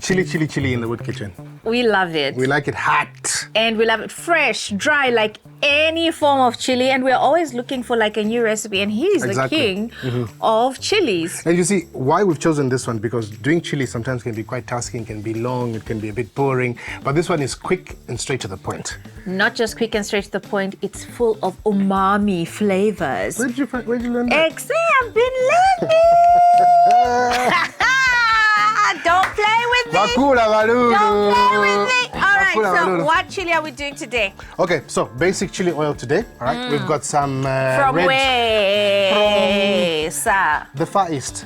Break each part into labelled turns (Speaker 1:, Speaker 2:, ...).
Speaker 1: Chili in the wood kitchen.
Speaker 2: We love it.
Speaker 1: We like it hot.
Speaker 2: And we love it fresh, dry, like any form of chili. And we're always looking for like a new recipe. And he's the king of chilies.
Speaker 1: And you see, why we've chosen this one, because doing chili sometimes can be quite tasking, can be long, it can be a bit boring. But this one is quick and straight to the point.
Speaker 2: Not just quick and straight to the point, it's full of umami flavors.
Speaker 1: Where'd you learn that?
Speaker 2: I've been learning. Don't play with me. Don't play with me. All right, so what chili are we doing today?
Speaker 1: Okay, so basic chili oil today. All right, we've got some
Speaker 2: From
Speaker 1: red
Speaker 2: where, sir?
Speaker 1: the Far East.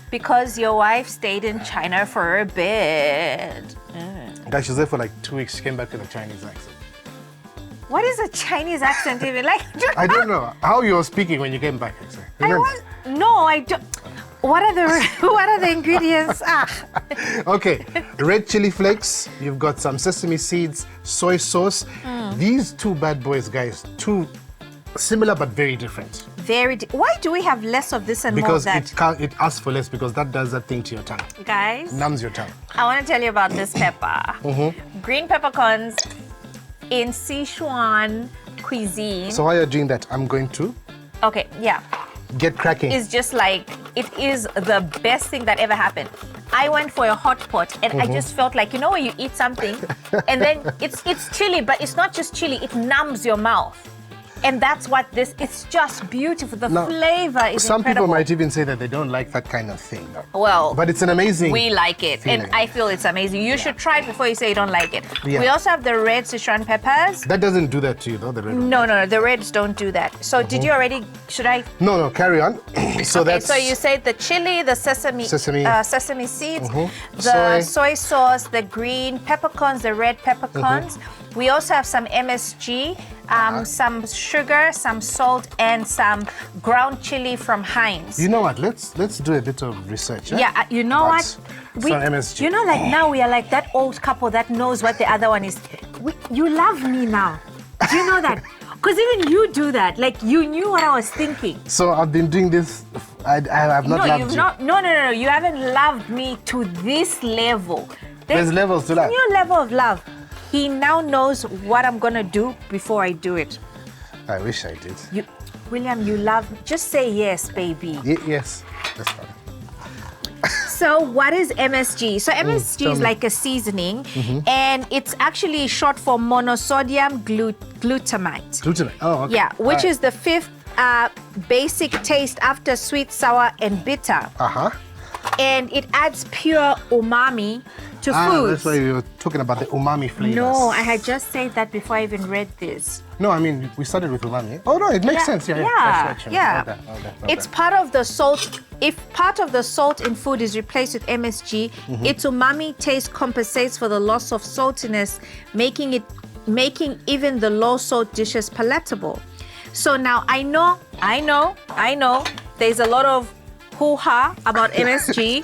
Speaker 2: Because your wife stayed in China for a bit.
Speaker 1: Guys, she was there for like 2 weeks. She came back with a Chinese accent.
Speaker 2: What is a Chinese accent even like?
Speaker 1: I don't know how you were speaking when you came back.
Speaker 2: I don't. What are the ingredients?
Speaker 1: Okay, red chili flakes. You've got some sesame seeds, soy sauce. These two bad boys, guys, two similar but very different.
Speaker 2: Why do we have less of this and more of that?
Speaker 1: Because it asks for less, because that does that thing to your tongue.
Speaker 2: Guys,
Speaker 1: Numbs your tongue.
Speaker 2: I want to tell you about this pepper. Green peppercorns in Sichuan cuisine.
Speaker 1: So while you're doing that, I'm going to get cracking.
Speaker 2: It's just like, it is the best thing that ever happened. I went for a hot pot and I just felt like, you know when you eat something and then it's chili, but it's not just chili, it numbs your mouth. And that's what it's just beautiful. The flavor is
Speaker 1: some
Speaker 2: incredible.
Speaker 1: people might even say that they don't like that kind of thing.
Speaker 2: Well,
Speaker 1: but it's an amazing
Speaker 2: we like it.
Speaker 1: feeling.
Speaker 2: And I feel it's amazing. You should try it before you say you don't like it.
Speaker 1: Yeah.
Speaker 2: We also have the red Sichuan peppers.
Speaker 1: That doesn't do that to you, though, the red one.
Speaker 2: No, the reds don't do that. So did you already, should I?
Speaker 1: No, carry on. So
Speaker 2: So you said the chili, the sesame seeds, the soy sauce, the green peppercorns, the red peppercorns. We also have some MSG, some sugar, some salt, and some ground chili from Heinz.
Speaker 1: You know what? Let's do a bit of research.
Speaker 2: Yeah, you know what?
Speaker 1: Some MSG.
Speaker 2: You know, like now we are like that old couple that knows what the other one is. You love me now. Do you know that? Because even you do that. Like you knew what I was thinking.
Speaker 1: So I've been doing this. I have not loved you.
Speaker 2: No. You haven't loved me to this level.
Speaker 1: There's levels to love.
Speaker 2: New level of love. He now knows what I'm gonna do before I do it.
Speaker 1: I wish I did.
Speaker 2: William, you love me. Just say yes, baby.
Speaker 1: Yes, that's fine.
Speaker 2: So what is MSG? So MSG is like a seasoning, and it's actually short for monosodium glutamate.
Speaker 1: Glutamate. Oh, okay.
Speaker 2: Yeah, which is the fifth basic taste after sweet, sour, and bitter. And it adds pure umami to food.
Speaker 1: That's why we were talking about the umami flavors.
Speaker 2: No, I had just said that before I even read this.
Speaker 1: No, I mean, we started with umami. Oh, no, it makes sense.
Speaker 2: Yeah. It's part of the salt. If part of the salt in food is replaced with MSG, its umami taste compensates for the loss of saltiness, making even the low salt dishes palatable. So now I know, there's a lot of hoo-ha about MSG.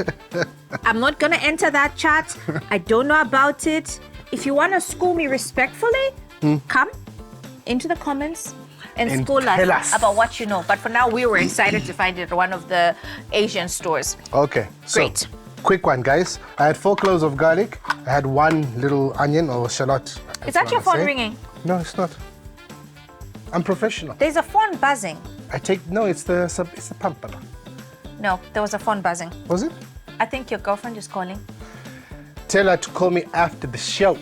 Speaker 2: I'm not gonna enter that chat. I don't know about it. If you wanna school me respectfully, come into the comments and school us about what you know. But for now, we were excited to find it at one of the Asian stores.
Speaker 1: Okay,
Speaker 2: Great.
Speaker 1: So quick one, guys. I had 4 cloves of garlic. I had 1 little onion or shallot.
Speaker 2: Is that your phone ringing?
Speaker 1: No, it's not. I'm professional.
Speaker 2: There's a phone buzzing.
Speaker 1: It's the pump.
Speaker 2: No, there was a phone buzzing.
Speaker 1: Was it?
Speaker 2: I think your girlfriend is calling.
Speaker 1: Tell her to call me after the show.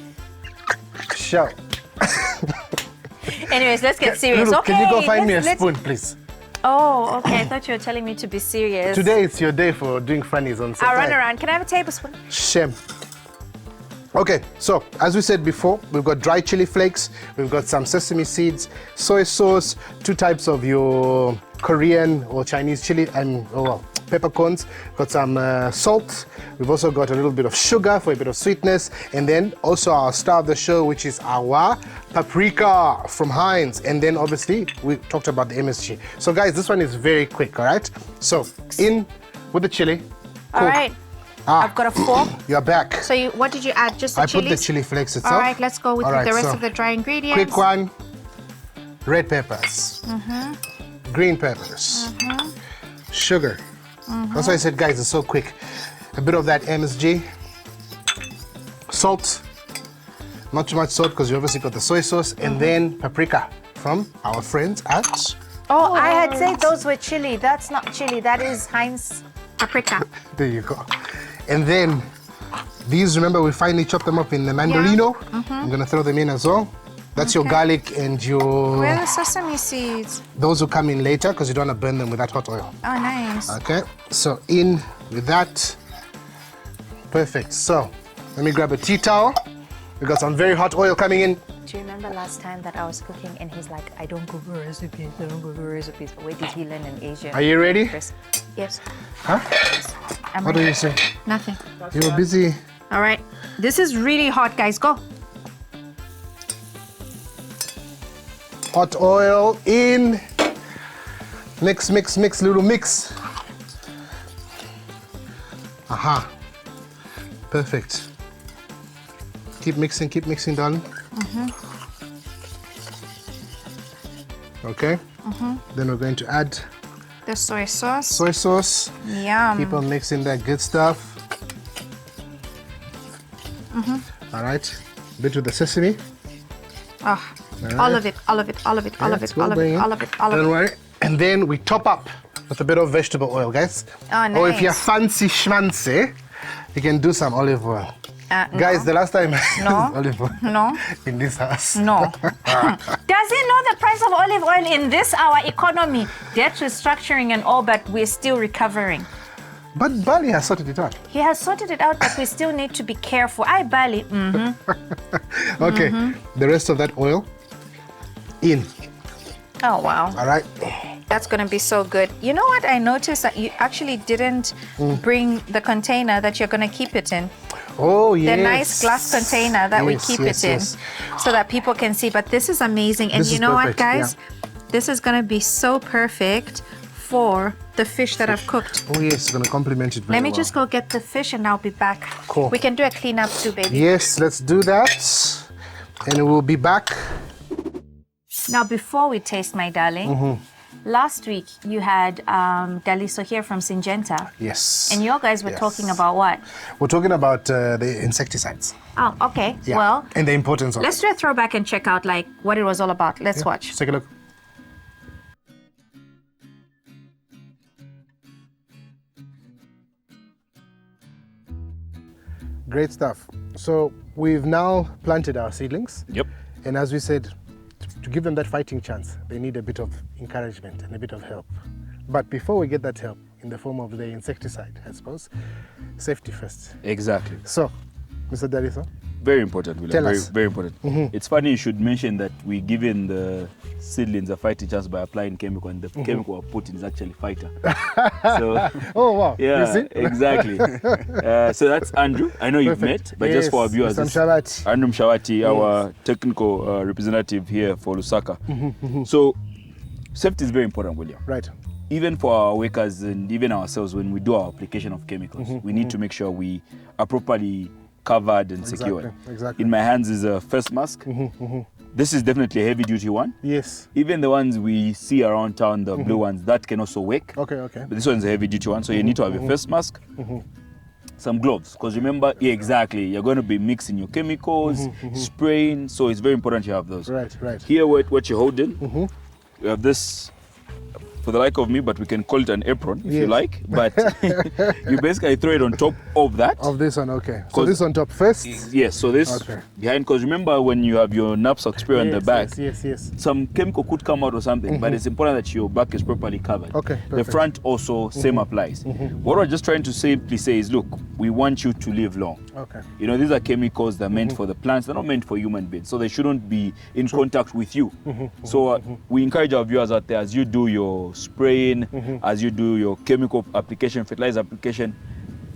Speaker 2: Anyways, let's get serious.
Speaker 1: Lulu,
Speaker 2: Okay.
Speaker 1: Can you go find me a spoon, please?
Speaker 2: Oh, okay. I thought you were telling me to be serious.
Speaker 1: Today it's your day for doing funnies on set.
Speaker 2: I'll run around. Can I have a tablespoon?
Speaker 1: Shame. Okay, so as we said before, we've got dry chili flakes, we've got some sesame seeds, soy sauce, 2 types of your Korean or Chinese chili, peppercorns, got some salt. We've also got a little bit of sugar for a bit of sweetness, and then also our star of the show, which is our paprika from Heinz. And then obviously we talked about the MSG. So guys, this one is very quick, all right? So in with the chili.
Speaker 2: All right. I've got a fork.
Speaker 1: You're back.
Speaker 2: So what did you add? Just the chilies?
Speaker 1: I put the chili flakes itself.
Speaker 2: All right, let's go with the rest of the dry ingredients.
Speaker 1: Quick one. Red peppers. Green peppers. Sugar. That's why I said, guys, it's so quick. A bit of that MSG. Salt. Not too much salt because you obviously got the soy sauce. And then paprika from our friends at...
Speaker 2: Oh, I had said those were chili. That's not chili. That is Heinz paprika.
Speaker 1: There you go. And then these, remember, we finally chopped them up in the mandolino. I'm going to throw them in as well. That's your garlic and your...
Speaker 2: Where are the sesame seeds?
Speaker 1: Those will come in later because you don't want to burn them with that hot oil.
Speaker 2: Oh, nice.
Speaker 1: Okay, so in with that. Perfect. So let me grab a tea towel. We got some very hot oil coming in.
Speaker 2: Do you remember last time that I was cooking and he's like, I don't Google recipes, I don't Google recipes. Where did he learn in Asia?
Speaker 1: Are you ready?
Speaker 2: Yes.
Speaker 1: Huh? What do you say?
Speaker 2: Nothing.
Speaker 1: You were busy.
Speaker 2: All right. This is really hot, guys. Go.
Speaker 1: Hot oil in. Mix, mix, mix, little mix. Aha. Perfect. Keep mixing, darling. Okay. Then we're going to add
Speaker 2: the soy sauce.
Speaker 1: soy sauce.
Speaker 2: Yum.
Speaker 1: Keep on mixing that good stuff. All right. A bit with the sesame.
Speaker 2: Oh,
Speaker 1: right.
Speaker 2: all of it, all of it, all of it, all of it, all of it, all of it, all of
Speaker 1: Don't
Speaker 2: it.
Speaker 1: worry. And then we top up with a bit of vegetable oil, guys.
Speaker 2: Oh, nice.
Speaker 1: Or if you're fancy schmancy, you can do some olive oil. Guys, the last time I used olive oil in this house.
Speaker 2: No. Does he know the price of olive oil in this our economy? Debt restructuring and all, but we're still recovering.
Speaker 1: But Bali has sorted it out.
Speaker 2: He has sorted it out, but we still need to be careful. Bali.
Speaker 1: Okay, the rest of that oil in.
Speaker 2: Oh, wow.
Speaker 1: All right.
Speaker 2: That's going to be so good. You know what? I noticed that you actually didn't bring the container that you're going to keep it in.
Speaker 1: Oh, yes.
Speaker 2: The nice glass container that we keep it in so that people can see. But this is amazing. And you know what, guys? This is going to be so perfect for the fish that I've cooked.
Speaker 1: Oh, yes. It's going to complement it very
Speaker 2: Let me
Speaker 1: well.
Speaker 2: just go get the fish and I'll be back.
Speaker 1: Cool.
Speaker 2: We can do a cleanup too, baby.
Speaker 1: Yes, let's do that. And we'll be back.
Speaker 2: Now, before we taste, my darling, last week you had Dalitso here from Syngenta.
Speaker 1: Yes.
Speaker 2: And you guys were talking about what?
Speaker 1: We're talking about the insecticides.
Speaker 2: Oh, okay.
Speaker 1: Yeah.
Speaker 2: Well,
Speaker 1: and the importance of
Speaker 2: let's do a throwback and check out like what it was all about. Let's watch.
Speaker 1: Let's take a look. Great stuff. So we've now planted our seedlings.
Speaker 3: Yep.
Speaker 1: And as we said, to give them that fighting chance, they need a bit of encouragement and a bit of help. But before we get that help in the form of the insecticide, I suppose, safety first.
Speaker 3: Exactly.
Speaker 1: So, Mr. Dalitso?
Speaker 3: Very important, William.
Speaker 1: Tell us.
Speaker 3: Very important. It's funny you should mention that we're giving the seedlings a fighting chance by applying chemical, and the chemical we're putting is actually fighter. So,
Speaker 1: oh, wow.
Speaker 3: yeah,
Speaker 1: You see?
Speaker 3: exactly. So that's Andrew. I know you've met, but just for our viewers,
Speaker 1: Mr. Mshawati.
Speaker 3: Andrew Mshawati, our technical representative here for Lusaka. So, safety is very important, William.
Speaker 1: Right.
Speaker 3: Even for our workers and even ourselves, when we do our application of chemicals, we need to make sure we are properly covered and secured.
Speaker 1: Exactly.
Speaker 3: In my hands is a face mask. This is definitely a heavy duty one.
Speaker 1: Yes.
Speaker 3: Even the ones we see around town, the blue ones, that can also work.
Speaker 1: Okay, okay.
Speaker 3: But this one is a heavy duty one, so you need to have a face mask. Some gloves, because remember, exactly, you're going to be mixing your chemicals, spraying, so it's very important you have those.
Speaker 1: Right, right.
Speaker 3: Here, what you're holding, we have this for the like of me, but we can call it an apron if you like. But you basically throw it on top of that.
Speaker 1: Of this one, okay. So this on top first?
Speaker 3: Yes, so this behind, because remember when you have your knapsack spray on the back,
Speaker 1: yes.
Speaker 3: some chemical could come out or something, but it's important that your back is properly covered.
Speaker 1: Okay,
Speaker 3: The
Speaker 1: perfect.
Speaker 3: front also, same applies. What we're just trying to simply say is, look, we want you to live long.
Speaker 1: Okay.
Speaker 3: You know, these are chemicals that are meant for the plants, they're not meant for human beings, so they shouldn't be in contact with you. So we encourage our viewers out there, as you do your spraying, as you do your chemical application, fertilizer application,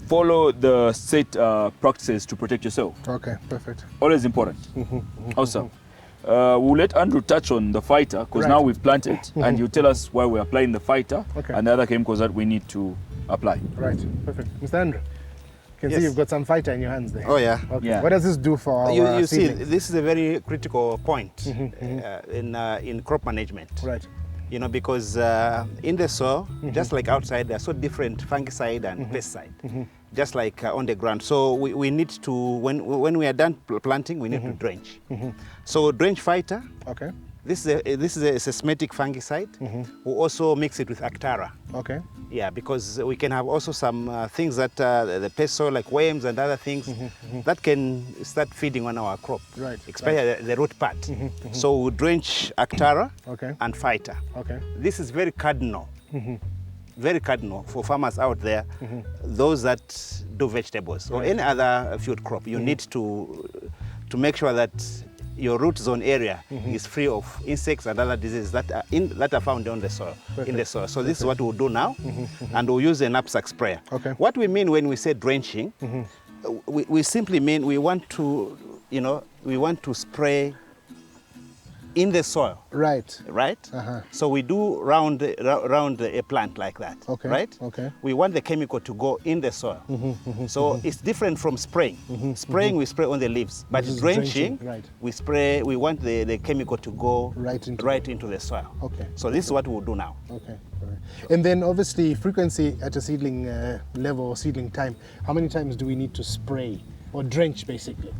Speaker 3: follow the set practices to protect yourself.
Speaker 1: Okay, perfect.
Speaker 3: Always important. Awesome. We'll let Andrew touch on the fighter, because now we've planted, and you tell us why we're applying the fighter and the other chemicals that we need to apply.
Speaker 1: Right, perfect. Mr. Andrew, you can see you've got some fighter in your hands there.
Speaker 4: Oh, yeah.
Speaker 1: Okay.
Speaker 3: Yeah.
Speaker 1: What does this do for our
Speaker 4: You see,
Speaker 1: seedlings?
Speaker 4: this is a very critical point in crop management.
Speaker 1: Right.
Speaker 4: You know, because in the soil, just like outside, there are so different fungicide and pesticide. just like on the ground. So we need to, when we are done planting, we need to drench. So drench fighter.
Speaker 1: Okay.
Speaker 4: This is a systematic fungicide. We also mix it with Actara.
Speaker 1: Okay.
Speaker 4: Yeah, because we can have also some things that the pest soil, like worms and other things, that can start feeding on our crop.
Speaker 1: Right.
Speaker 4: Especially the root part. So we drench Actara and fighter.
Speaker 1: Okay.
Speaker 4: This is very cardinal. Very cardinal for farmers out there, those that do vegetables or any other food crop. You need to make sure that your root zone area is free of insects and other diseases that are found on the soil, in the soil. So this is what we'll do now, and we'll use a knapsack sprayer.
Speaker 1: Okay.
Speaker 4: What we mean when we say drenching, we simply mean we want to spray in the soil.
Speaker 1: Right.
Speaker 4: Right? So we do round a plant like that.
Speaker 1: Okay.
Speaker 4: Right?
Speaker 1: Okay.
Speaker 4: We want the chemical to go in the soil. So it's different from spraying. Spraying, we spray on the leaves. But
Speaker 1: This is
Speaker 4: drenching,
Speaker 1: right.
Speaker 4: we want the chemical to go
Speaker 1: Right into
Speaker 4: the soil.
Speaker 1: Okay.
Speaker 4: So this is what we'll do now.
Speaker 1: Okay. All right. And then obviously frequency at a seedling level or seedling time, how many times do we need to spray or drench basically?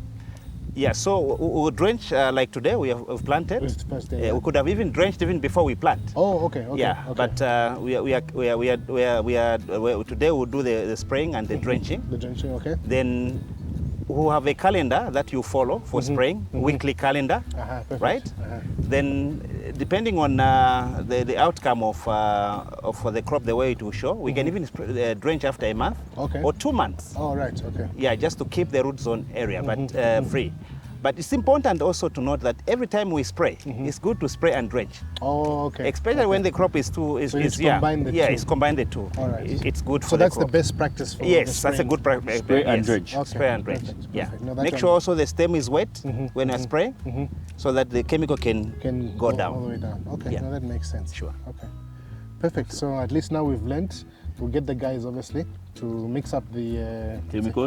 Speaker 4: Yeah, so we'll drench like today we have planted.
Speaker 1: It's the first day,
Speaker 4: We could have even drenched even before we plant.
Speaker 1: Oh, okay. Okay.
Speaker 4: Yeah,
Speaker 1: okay.
Speaker 4: but today we'll do the spraying and the drenching.
Speaker 1: The drenching, okay.
Speaker 4: Then we'll have a calendar that you follow for spraying, weekly calendar,
Speaker 1: Perfect.
Speaker 4: right? Then depending on the outcome of the crop, the way it will show, we can even drench after a month or 2 months.
Speaker 1: Oh, right. Okay.
Speaker 4: Yeah, just to keep the root zone area but free. But it's important also to note that every time we spray, it's good to spray and drench.
Speaker 1: Oh, okay.
Speaker 4: Especially when the crop is too
Speaker 1: So it's combined the two.
Speaker 4: it's combined the two.
Speaker 1: All right.
Speaker 4: It's good for
Speaker 1: So
Speaker 4: the
Speaker 1: that's
Speaker 4: crop.
Speaker 1: the best practice for
Speaker 4: Yes,
Speaker 1: the
Speaker 4: that's a
Speaker 1: spraying.
Speaker 4: good practice.
Speaker 3: Spray and drench.
Speaker 1: Okay,
Speaker 4: Spray and drench.
Speaker 1: perfect,
Speaker 4: Yeah.
Speaker 1: perfect. No, that
Speaker 4: Make
Speaker 1: one-
Speaker 4: sure also the stem is wet when you're spraying, so that the chemical can go down.
Speaker 1: all the way down. Okay,
Speaker 4: Yeah.
Speaker 1: no, that makes sense.
Speaker 4: Sure.
Speaker 1: Okay, perfect. So at least now we've learned. We'll get the guys obviously to mix up the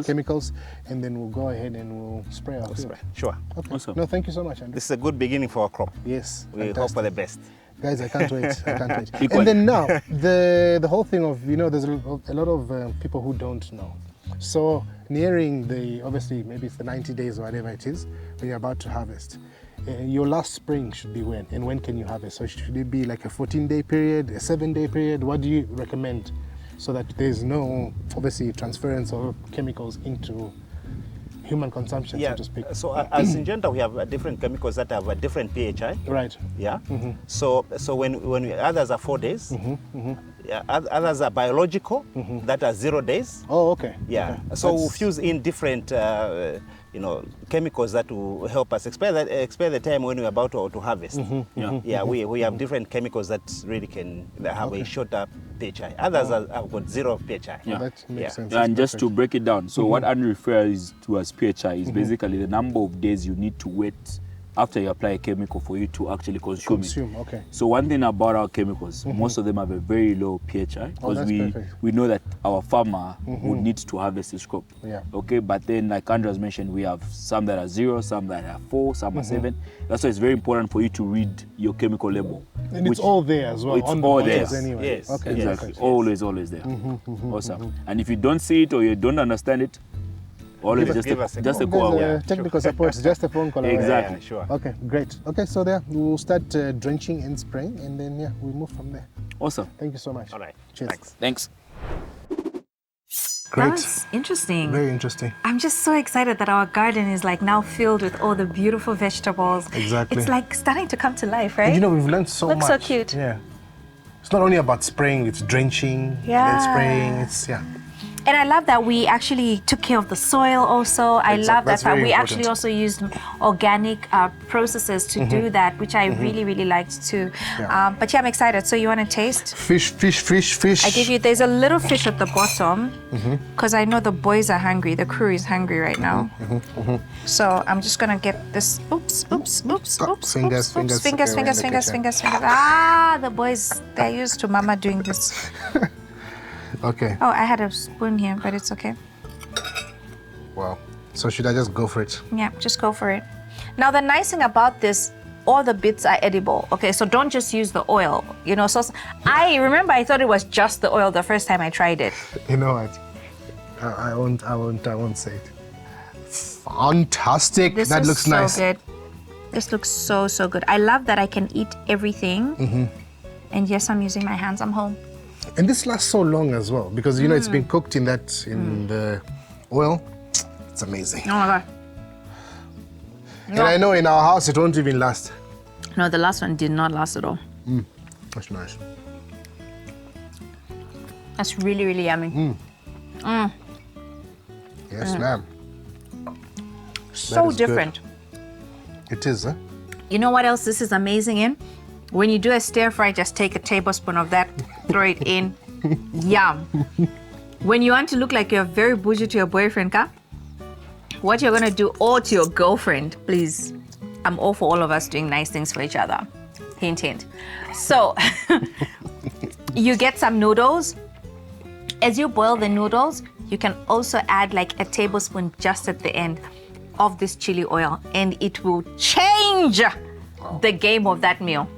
Speaker 1: chemicals, and then we'll go ahead and we'll spray our field.
Speaker 4: Spray. Sure.
Speaker 1: Okay.
Speaker 3: Awesome.
Speaker 1: No, thank you so much, Andrew.
Speaker 4: This is a good beginning for our crop.
Speaker 1: Yes,
Speaker 4: We hope
Speaker 1: fantastic.
Speaker 4: for the best.
Speaker 1: Guys, I can't wait. I can't wait.
Speaker 3: Equally.
Speaker 1: And then now, the whole thing of, there's a lot of people who don't know. So nearing obviously maybe it's the 90 days or whatever it is, when you're about to harvest. Your last spraying should be when? And when can you harvest? So should it be like a 14-day period, a 7-day period? What do you recommend so that there's no, obviously, transference of chemicals into human consumption, so to speak?
Speaker 4: So as Syngenta, we have different chemicals that have a different pHI.
Speaker 1: Right.
Speaker 4: Yeah. So when others are 4 days, yeah, others are biological that are 0 days.
Speaker 1: Oh, okay.
Speaker 4: Yeah.
Speaker 1: Okay.
Speaker 4: So we'll fuse in different chemicals that will help us expect the time when we're about to harvest. We have different chemicals that really can have a shorter pHI. Others have got 0 pHI.
Speaker 3: Yeah.
Speaker 1: That makes sense.
Speaker 3: And
Speaker 1: That's
Speaker 3: just to
Speaker 1: perfect.
Speaker 3: break it down, so what Andrew refers to as pHI is basically the number of days you need to wait after you apply a chemical for you to actually consume it.
Speaker 1: Okay.
Speaker 3: So one thing about our chemicals, most of them have a very low pHI because
Speaker 1: that's perfect.
Speaker 3: we know that our farmer would need to harvest his crop.
Speaker 1: Yeah.
Speaker 3: Okay, but then like Andrew has mentioned, we have some that are 0, some that are 4, some are 7. That's why it's very important for you to read your chemical label.
Speaker 1: And it's all there as well.
Speaker 3: It's
Speaker 1: on the
Speaker 3: all
Speaker 1: bottles
Speaker 3: there.
Speaker 1: anyway.
Speaker 4: Yes.
Speaker 1: Okay.
Speaker 3: Exactly.
Speaker 1: Perfect.
Speaker 3: Always there. Awesome. And if you don't see it or you don't understand it, always
Speaker 4: Give us a
Speaker 3: just a
Speaker 4: call.
Speaker 3: call.
Speaker 1: There's technical support, just a phone call away.
Speaker 3: Exactly.
Speaker 4: Yeah, sure.
Speaker 1: Okay, great. Okay, so there we'll start drenching and spraying, and then we move from there.
Speaker 3: Awesome.
Speaker 1: Thank you so much.
Speaker 4: All right.
Speaker 1: Cheers.
Speaker 4: Thanks.
Speaker 2: That was interesting.
Speaker 1: Very interesting.
Speaker 2: I'm just so excited that our garden is like now filled with all the beautiful vegetables.
Speaker 1: Exactly.
Speaker 2: It's like starting to come to life, right?
Speaker 1: And we've learned so
Speaker 2: Looks
Speaker 1: much.
Speaker 2: so cute.
Speaker 1: Yeah. It's not only about spraying, it's drenching,
Speaker 2: Yeah.
Speaker 1: and spraying. It's
Speaker 2: And I love that we actually took care of the soil also. I love
Speaker 1: That's
Speaker 2: that
Speaker 1: very
Speaker 2: we
Speaker 1: important.
Speaker 2: actually also used organic processes to do that, which I really liked too.
Speaker 1: Yeah.
Speaker 2: But yeah, I'm excited. So you want to taste?
Speaker 1: fish.
Speaker 2: I give you, there's a little fish at the bottom because I know the boys are hungry. The crew is hungry right now. So I'm just going to get this. Oops.
Speaker 1: Fingers.
Speaker 2: Fingers. Ah, the boys, they're used to mama doing this.
Speaker 1: Okay.
Speaker 2: Oh, I had a spoon here, but it's okay.
Speaker 1: Wow. So should I just go for it?
Speaker 2: Yeah, just go for it. Now, the nice thing about this, all the bits are edible. Okay, so don't just use the oil. So I remember I thought it was just the oil the first time I tried it.
Speaker 1: You know what? I won't say it. Fantastic.
Speaker 2: This
Speaker 1: That
Speaker 2: is
Speaker 1: looks
Speaker 2: so
Speaker 1: nice.
Speaker 2: good. This looks so good. I love that I can eat everything. And yes, I'm using my hands. I'm home.
Speaker 1: And this lasts so long as well because you know it's been cooked in the oil. It's amazing.
Speaker 2: Oh my God.
Speaker 1: And I know in our house it won't even last.
Speaker 2: No, the last one did not last at all.
Speaker 1: That's nice.
Speaker 2: That's really, really yummy.
Speaker 1: Yes, ma'am.
Speaker 2: So
Speaker 1: is good.
Speaker 2: different.
Speaker 1: It is, huh?
Speaker 2: You know what else this is amazing in? When you do a stir fry, just take a tablespoon of that, throw it in. Yum. When you want to look like you're very bougie to your boyfriend, what you're gonna do, or to your girlfriend, please. I'm all for all of us doing nice things for each other. Hint, hint. So, you get some noodles. As you boil the noodles, you can also add like a tablespoon just at the end of this chili oil, and it will change the game of that meal.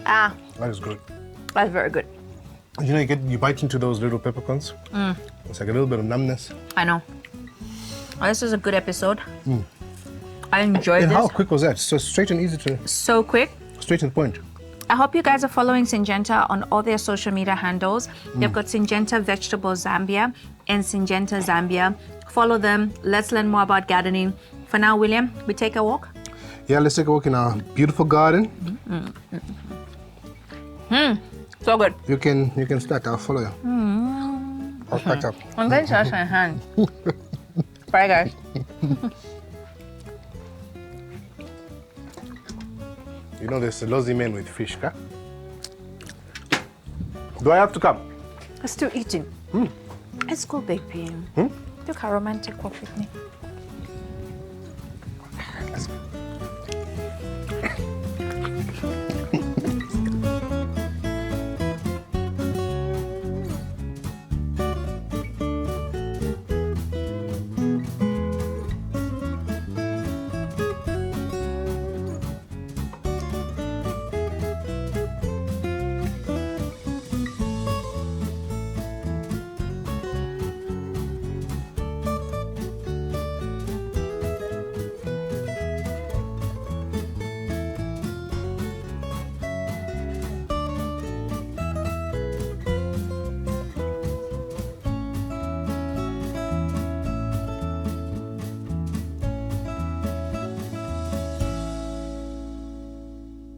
Speaker 1: That is good.
Speaker 2: That's very good.
Speaker 1: You know, you bite into those little peppercorns. It's like a little bit of numbness.
Speaker 2: I know. Well, this is a good episode. I enjoyed
Speaker 1: And
Speaker 2: this.
Speaker 1: how quick was that? So straight and easy
Speaker 2: So quick.
Speaker 1: straight to the point.
Speaker 2: I hope you guys are following Syngenta on all their social media handles. They've got Syngenta Vegetable Zambia and Syngenta Zambia. Follow them. Let's learn more about gardening. For now, William, we take a walk.
Speaker 1: Yeah, let's take a walk in our beautiful garden.
Speaker 2: So good.
Speaker 1: You can start. I'll follow you. I'll catch up.
Speaker 2: I'm going to wash my hand. Bye, guys.
Speaker 1: You know, there's a lousy man with fish, ka? Do I have to come?
Speaker 2: I'm still eating. It's cool, baby. Look how romantic walk with me.
Speaker 1: Let's go.